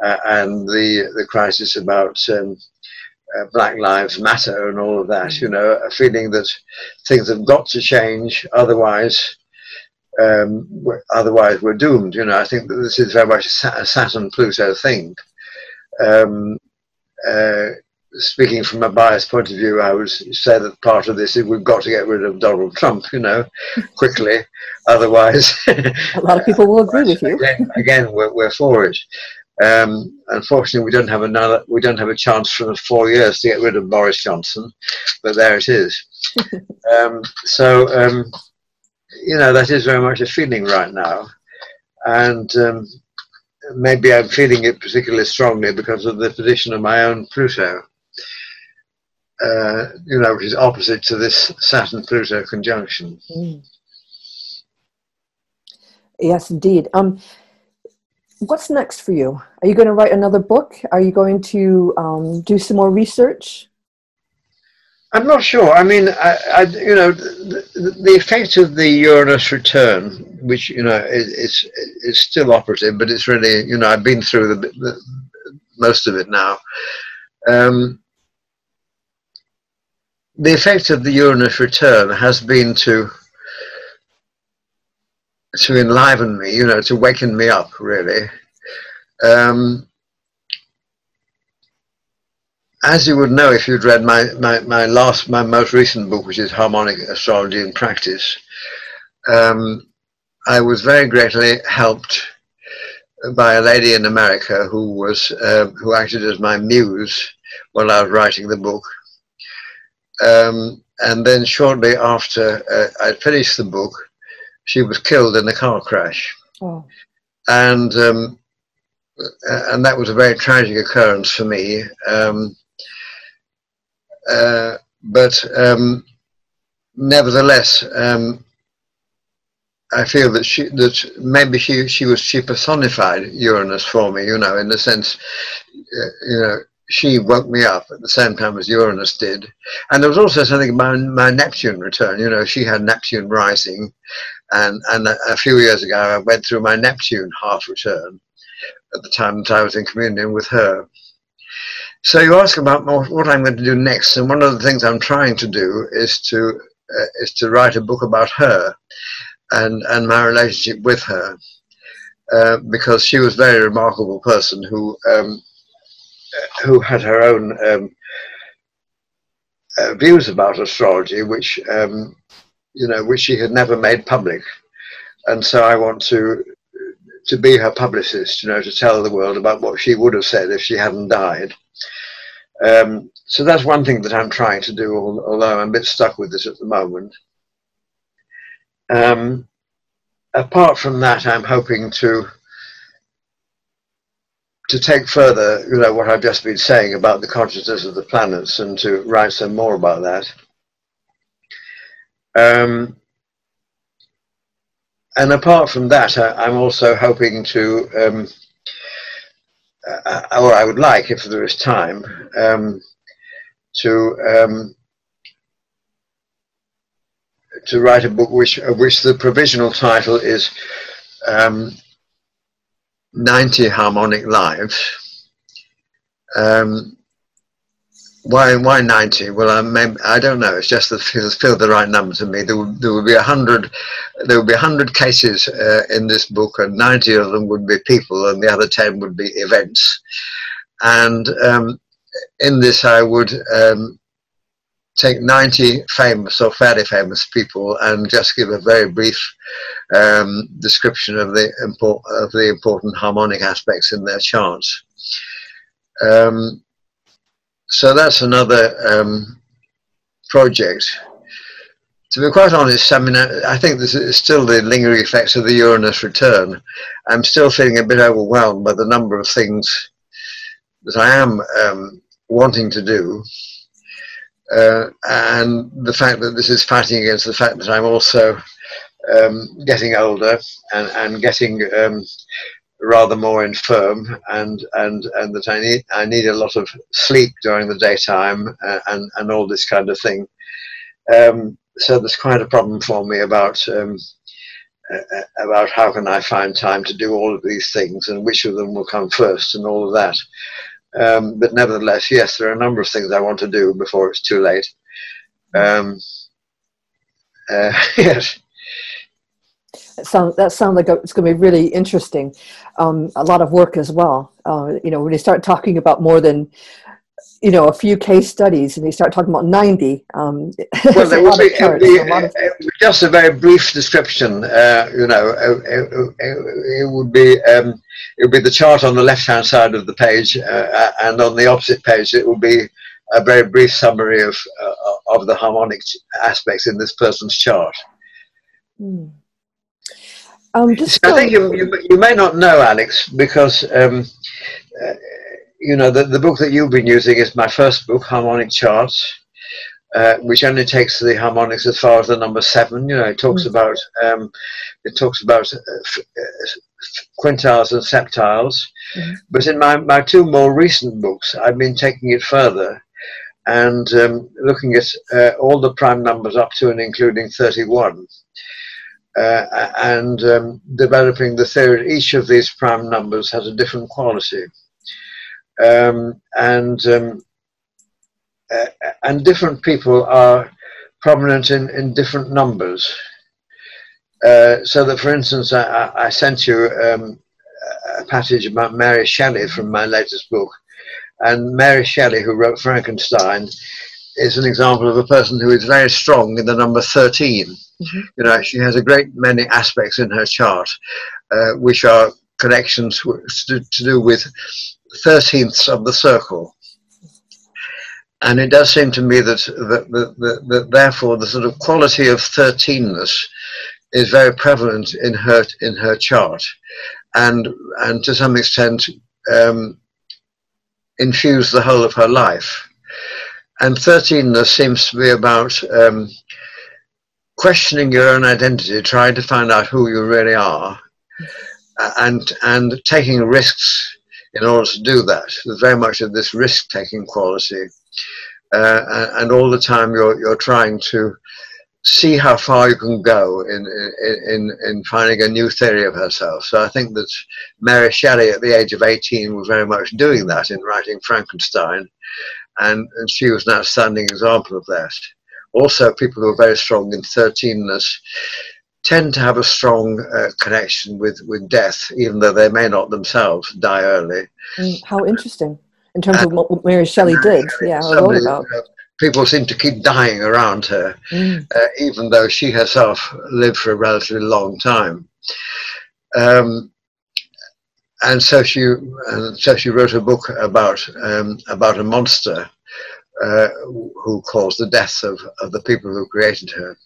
and the crisis about Black Lives Matter and all of that. You know, a feeling that things have got to change, otherwise we're doomed. You know, I think that this is very much a Saturn-Pluto thing. Speaking from a biased point of view, I would say that part of this is we've got to get rid of Donald Trump, you know, quickly. Otherwise, a lot of people will agree with you. Again, we're for it. Unfortunately, we don't have a chance for 4 years to get rid of Boris Johnson, but there it is. You know, that is very much a feeling right now, and maybe I'm feeling it particularly strongly because of the position of my own Pluto. You know, which is opposite to this Saturn-Pluto conjunction. Yes, indeed. What's next for you? Are you going to write another book? Are you going to do some more research? I'm not sure. I mean, you know, the effect of the Uranus return, which, you know, is still operative, but it's really, you know, I've been through the most of it now. The effect of the Uranus return has been to enliven me, you know, to waken me up, really. as you would know if you'd read my most recent book, which is Harmonic Astrology in Practice, I was very greatly helped by a lady in America who acted as my muse while I was writing the book. And then shortly after I'd finished the book, she was killed in a car crash. Oh. And that was a very tragic occurrence for me. But nevertheless, I feel that maybe she personified Uranus for me, in the sense, she woke me up at the same time as Uranus did. And there was also something about my Neptune return. She had Neptune rising, and a few years ago I went through my Neptune half return at the time that I was in communion with her. So you ask about what I'm going to do next, and one of the things I'm trying to do is to write a book about her and my relationship with her, because she was a very remarkable person who had her own views about astrology, which which she had never made public, and so I want to be her publicist, to tell the world about what she would have said if she hadn't died. So that's one thing that I'm trying to do, although I'm a bit stuck with this at the moment. Apart from that, I'm hoping to take further, what I've just been saying about the consciousness of the planets, and to write some more about that. And apart from that, I'm also hoping to, or I would like, if there is time, to write a book of which the provisional title is 90 Harmonic Lives. Why 90? Well, I don't know. It's just that it feels the right number to me. There would be 100. There would be 100 cases in this book, and 90 of them would be people, and the other 10 would be events. And in this, I would take 90 famous or fairly famous people and just give a very brief description of the important harmonic aspects in their charts. So that's another project. To be quite honest, I think this is still the lingering effects of the Uranus return. I'm still feeling a bit overwhelmed by the number of things that I am wanting to do, and the fact that this is fighting against the fact that I'm also getting older and getting rather more infirm, and that I need a lot of sleep during the daytime, and all this kind of thing. So there's quite a problem for me about how can I find time to do all of these things, and which of them will come first, and all of that. But nevertheless, yes, there are a number of things I want to do before it's too late. Yes. That sounds like it's going to be really interesting. A lot of work as well. When you start talking about more than, a few case studies, and you start talking about 90. Well, it would be just a very brief description. It would be the chart on the left-hand side of the page, and on the opposite page, it would be a very brief summary of the harmonic aspects in this person's chart. Mm. I think you may not know, Alex, because the book that you've been using is my first book, Harmonic Charts, which only takes the harmonics as far as the number 7. It talks about quintiles and septiles. Mm-hmm. But in my two more recent books, I've been taking it further and looking at all the prime numbers up to and including 31. And developing the theory that each of these prime numbers has a different quality, and different people are prominent in different numbers. So that, for instance, I sent you a passage about Mary Shelley from my latest book, And Mary Shelley, who wrote Frankenstein, is an example of a person who is very strong in the number 13. Mm-hmm. You know, she has a great many aspects in her chart, which are connections to do with 13ths of the circle. And it does seem to me that therefore the sort of quality of 13ness is very prevalent in her chart, and to some extent infuse the whole of her life. And 13ness seems to be about questioning your own identity, trying to find out who you really are, and taking risks in order to do that. There's very much of this risk-taking quality, and all the time you're trying to see how far you can go in finding a new theory of herself. So I think that Mary Shelley at the age of 18 was very much doing that in writing Frankenstein, and she was an outstanding example of that. Also, people who are very strong in 13ness tend to have a strong connection with death, even though they may not themselves die early. How interesting, in terms of what Mary Shelley did. Yeah, I wrote about. People seem to keep dying around her, even though she herself lived for a relatively long time. And so she wrote a book about a monster who caused the deaths of the people who created her.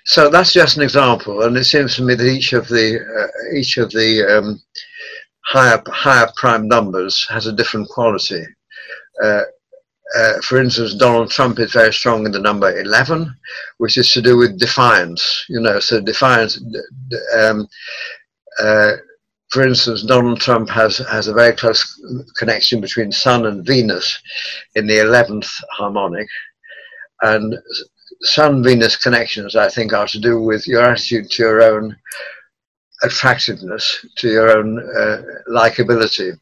So that's just an example, and it seems to me that each of the higher prime numbers has a different quality. For instance, Donald Trump is very strong in the number 11, which is to do with defiance. You know, so defiance. For instance, Donald Trump has a very close connection between Sun and Venus in the 11th harmonic, and Sun-Venus connections, I think, are to do with your attitude to your own attractiveness, to your own likability.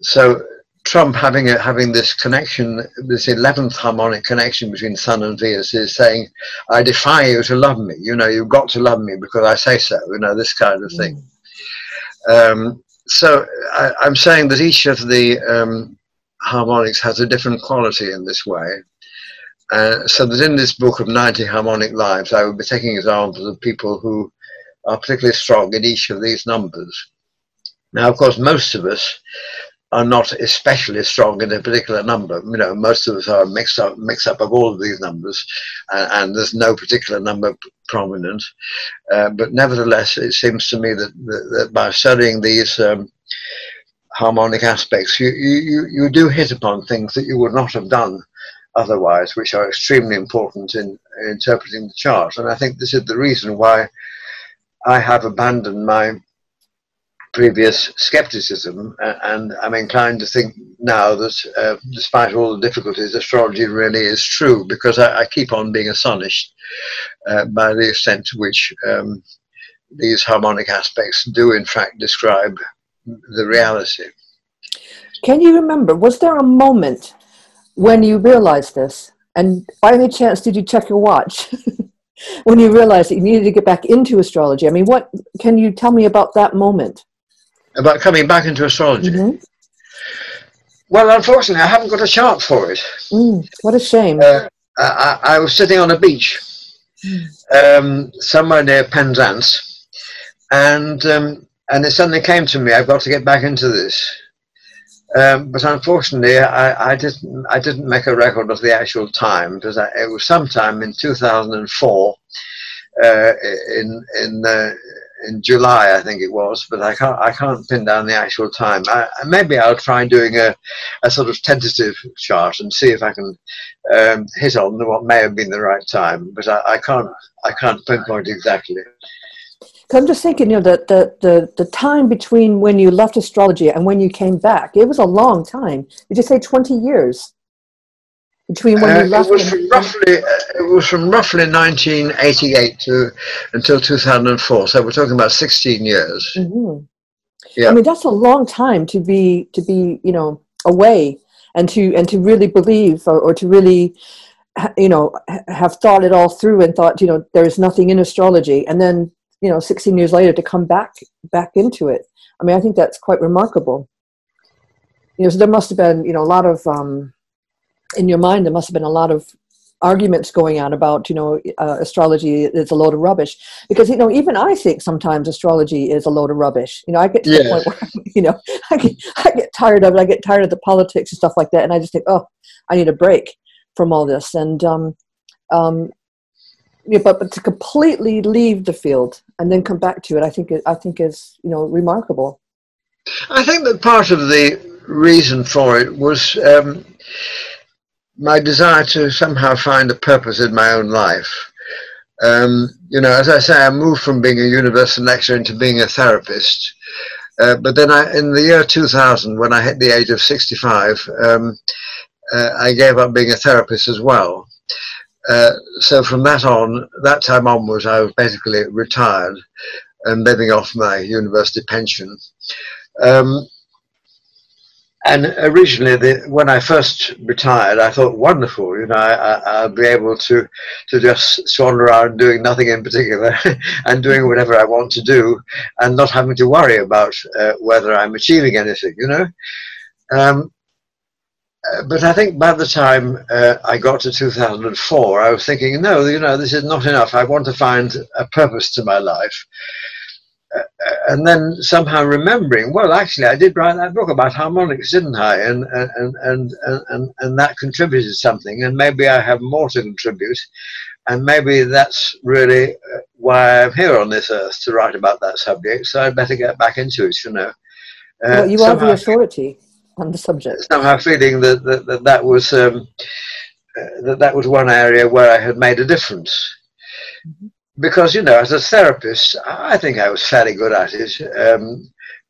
So Trump having this connection, this 11th harmonic connection between Sun and Venus, is saying, I defy you to love me. You know, you've got to love me because I say so. You know, this kind of thing. So I'm saying that each of the harmonics has a different quality in this way. So that in this book of 90 harmonic lives, I would be taking examples of people who are particularly strong in each of these numbers. Now, of course, most of us are not especially strong in a particular number. You know, most of us are a mix up of all of these numbers, and there's no particular number prominent. But nevertheless, it seems to me that by studying these harmonic aspects, you do hit upon things that you would not have done otherwise, which are extremely important in interpreting the chart. And I think this is the reason why I have abandoned my previous skepticism, and I'm inclined to think now that despite all the difficulties, astrology really is true, because I keep on being astonished by the extent to which these harmonic aspects do in fact describe the reality. Can you remember, was there a moment when you realized this, and by any chance did you check your watch when you realized that you needed to get back into astrology? I mean, what can you tell me about that moment? About coming back into astrology? Mm-hmm. Well, unfortunately, I haven't got a chart for it. What a shame. I was sitting on a beach somewhere near Penzance, and it suddenly came to me, I've got to get back into this. But unfortunately, I didn't make a record of the actual time, because it was sometime in 2004, in July, I think it was. But I can't pin down the actual time. Maybe I'll try doing a sort of tentative chart and see if I can hit on what may have been the right time. But I can't pinpoint exactly. I'm just thinking, you know, the time between when you left astrology and when you came back, it was a long time. Did you say 20 years between when you left? It was from roughly 1988 until 2004. So we're talking about 16 years. Mm-hmm. Yeah. I mean, that's a long time to be you know, away and to really believe or to really, you know, have thought it all through and thought, you know, there's nothing in astrology, and then, you know, 16 years later to come back into it. I mean, I think that's quite remarkable. So there must have been, a lot of, in your mind, there must have been a lot of arguments going on about, astrology is a load of rubbish. Because, even I think sometimes astrology is a load of rubbish. I get to the point where, I get tired of it. I get tired of the politics and stuff like that. And I just think, oh, I need a break from all this. And, but to completely leave the field and then come back to it, I think is, remarkable. I think that part of the reason for it was my desire to somehow find a purpose in my own life. As I say, I moved from being a university lecturer into being a therapist. But then in the year 2000, when I hit the age of 65, I gave up being a therapist as well. So from that time onwards, I was basically retired and living off my university pension. And originally, when I first retired, I thought, wonderful, I'll be able to just swan around doing nothing in particular and doing whatever I want to do and not having to worry about whether I'm achieving anything, But I think by the time I got to 2004, I was thinking, no, this is not enough. I want to find a purpose to my life. And then somehow remembering, well, actually, I did write that book about harmonics, didn't I? And that contributed something. And maybe I have more to contribute. And maybe that's really why I'm here on this earth, to write about that subject. So I'd better get back into it, Well, you are the authority on the subject. Somehow feeling that was one area where I had made a difference. Mm-hmm. Because, as a therapist, I think I was fairly good at it.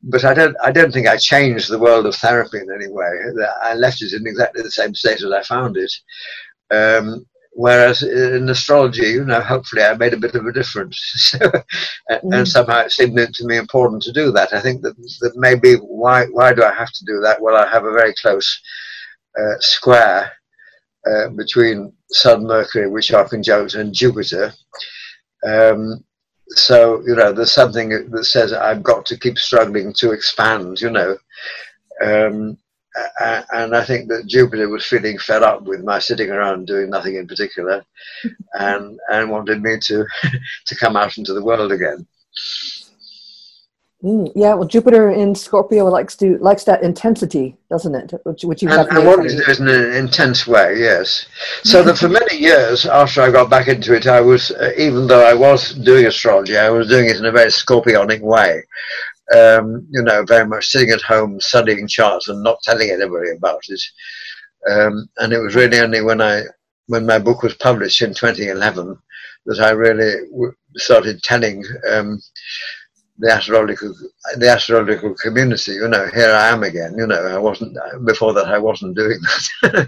But I don't think I changed the world of therapy in any way. I left it in exactly the same state as I found it. Whereas in astrology, hopefully I made a bit of a difference. And somehow it seemed to me important to do that. I think that maybe why do I have to do that? Well, I have a very close square between Sun, Mercury, which are conjunct, and Jupiter. So, there's something that says I've got to keep struggling to expand, and I think that Jupiter was feeling fed up with my sitting around doing nothing in particular, and wanted me to come out into the world again. Yeah, well, Jupiter in Scorpio likes that intensity, doesn't it? Which you have. I wanted to do it in an intense way, yes. So that for many years after I got back into it, I was, even though I was doing astrology, I was doing it in a very Scorpionic way. Very much sitting at home studying charts and not telling anybody about it. And it was really only when my book was published in 2011 that I really started telling the astrological community, here I am again. I wasn't before that. I wasn't doing that.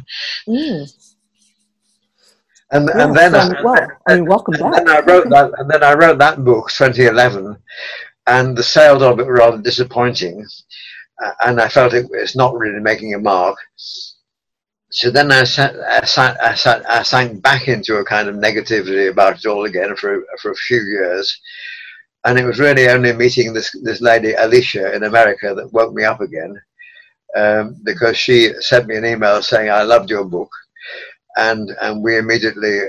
And then welcome back. And then I wrote that book, 2011, and the sales of it were rather disappointing, and I felt it's not really making a mark. So then I sank back into a kind of negativity about it all again for a few years. And it was really only meeting this lady, Alicia, in America that woke me up again, because she sent me an email saying, I loved your book. And we immediately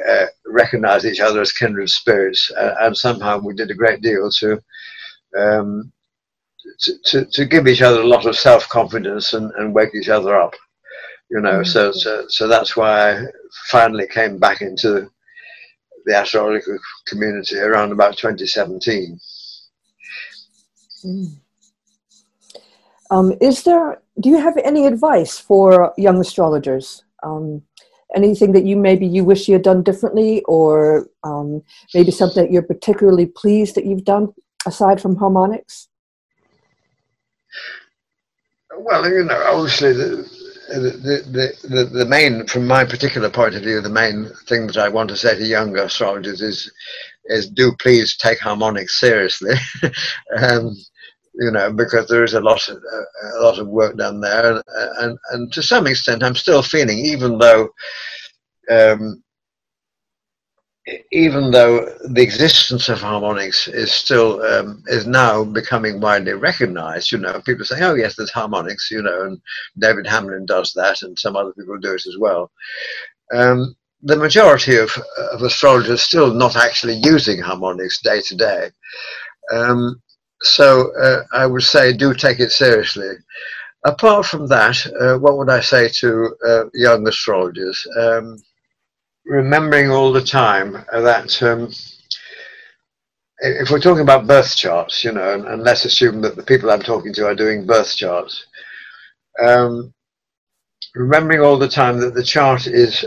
recognized each other as kindred spirits. And somehow we did a great deal to give each other a lot of self-confidence and wake each other up. So that's why I finally came back into the astrological community around about 2017. Do you have any advice for young astrologers? Anything that you wish you had done differently, or maybe something that you're particularly pleased that you've done aside from harmonics? Well, obviously the main, from my particular point of view, the main thing that I want to say to younger astrologers is do please take harmonics seriously, because there is a lot of work done there, and to some extent I'm still feeling, even though even though the existence of harmonics is still is now becoming widely recognized, you know, people say, oh yes, there's harmonics, you know, and David Hamblin does that, and some other people do it as well. The majority of astrologers are still not actually using harmonics day to day. So I would say do take it seriously. Apart from that, what would I say to young astrologers? Remembering all the time that if we're talking about birth charts, you know, and let's assume that the people I'm talking to are doing birth charts, remembering all the time that the chart is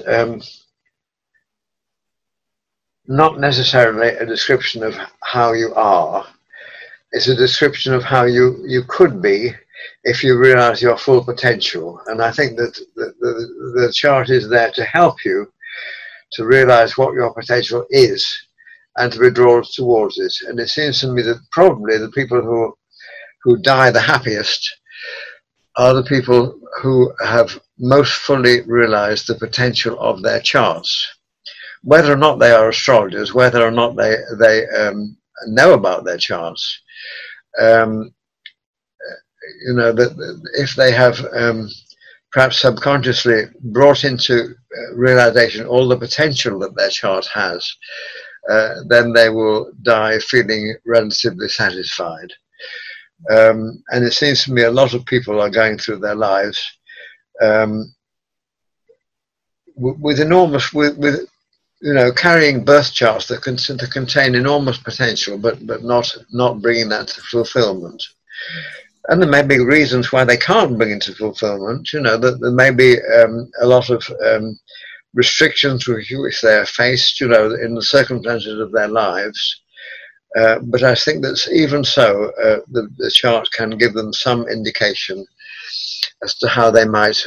not necessarily a description of how you are. It's a description of how you could be if you realize your full potential. And I think that the chart is there to help you to realize what your potential is and to be drawn towards it. And it seems to me that probably the people who die the happiest are the people who have most fully realized the potential of their charts. Whether or not they are astrologers, whether or not they know about their charts, you know, that if they have perhaps subconsciously brought into realization all the potential that their chart has, then they will die feeling relatively satisfied. And it seems to me a lot of people are going through their lives with enormous, you know, carrying birth charts that contain enormous potential, but not bringing that to fulfillment. And there may be reasons why they can't bring it to fulfillment. You know, that there may be a lot of restrictions which they are faced, you know, in the circumstances of their lives. But I think that even so, the chart can give them some indication as to how they might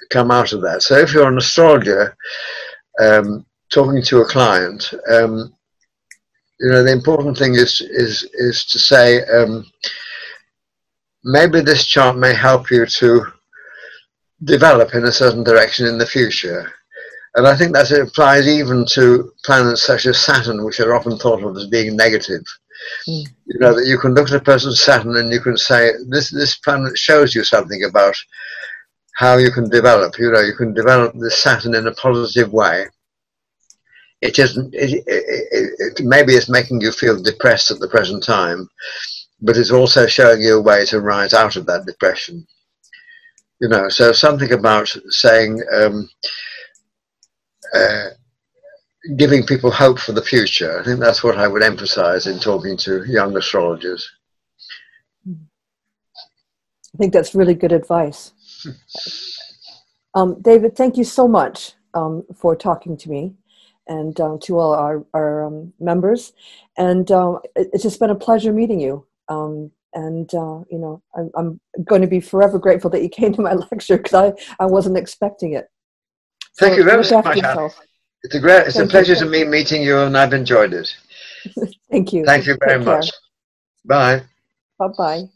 come out of that. So if you're an astrologer talking to a client, you know, the important thing is to say, maybe this chart may help you to develop in a certain direction in the future. And I think that it applies even to planets such as Saturn, which are often thought of as being negative. You know, that you can look at a person's Saturn and you can say, this planet shows you something about how you can develop. You know, you can develop this Saturn in a positive way. It isn't, maybe it's making you feel depressed at the present time, but it's also showing you a way to rise out of that depression. You know, so something about saying, giving people hope for the future. I think that's what I would emphasize in talking to young astrologers. I think that's really good advice. David, thank you so much for talking to me and to all our members. And it's just been a pleasure meeting you. You know, I'm going to be forever grateful that you came to my lecture because I wasn't expecting it. So thank you very much. It's a pleasure to me meeting you, and I've enjoyed it. Thank you. Thank you very much. Bye. Bye-bye.